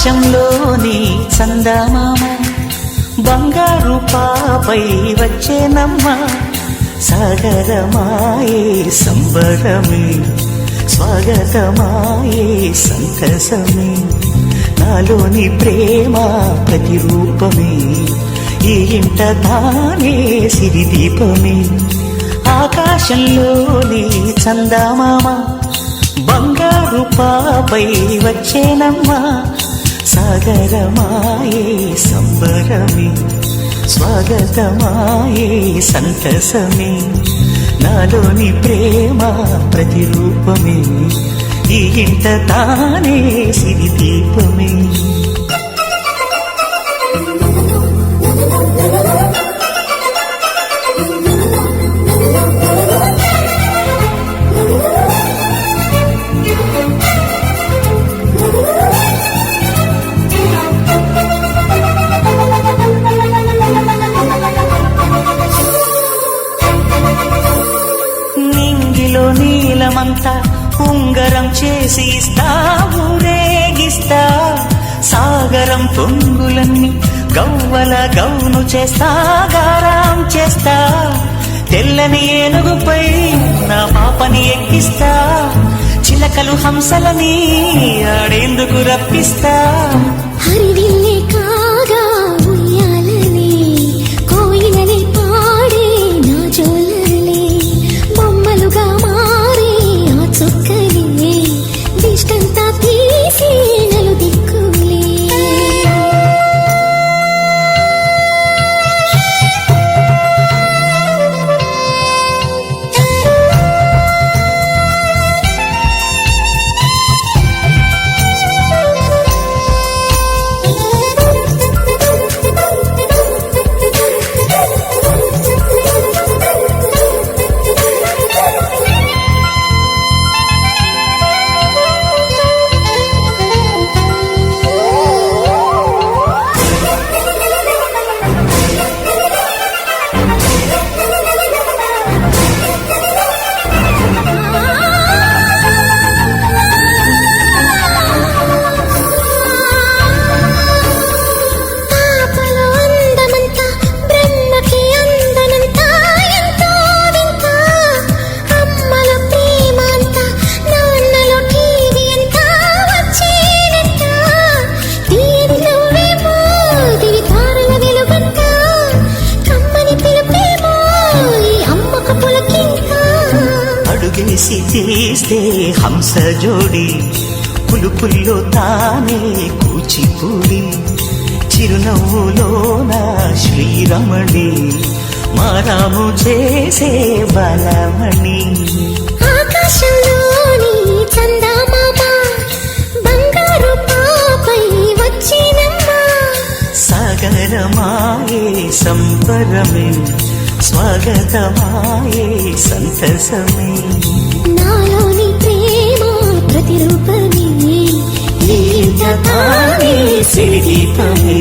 ఆకాశంలోని చందమామ బంగారు పాపై వచ్చేనమ్మ సాగరమాయే సంబరమే స్వాగతమాయే సంతసమే నాలోని ప్రేమ ప్రతిరూపమే ఈ ఇంట తానే సిరిదీపమే ఆకాశంలోని చందమామ బంగారు పాపై వచ్చేనమ్మా సాగరమాయే సంబరమే స్వాగతమాయే సంతసమే నాలోని ప్రేమ ప్రతిరూపమే ఈ ఇంట తానే సిరిదీపమే నీలమంతా ఉంగరం చేసి ఇస్తా ఊరేగిస్తా సాగరం పొంగులన్నీ గవ్వల గౌను చేస్తా గారాం చేస్తా తెల్లని ఏనుగుపై నా పాపని ఎక్కిస్తా చిలకలు హంసలని ఆడేందుకు రప్పిస్తా హరివిల్లే కాగా ఉయ్యాలనే కోయిలనే పాడే నా జోలలే బొమ్మలుగా మారే ఆ చుక్కలే దిష్టంతా తీసి నలు దిక్కులే అడుగేసి తీస్తే హంస జోడి పులుపుల్లో తానే కూచిపూడి చిరునవ్వులోన శ్రీరమణి మారాము చేసే బలమణి ఆకాశంలోని చందమామ బంగారు పాపై వచ్చినమ్మా సాగరమాయే సంబరమే స్వాగతమాయే సంతసమే నాలోని ప్రేమ ప్రతిరూపమే ఈ ఇంట తానే సిరిదీపమే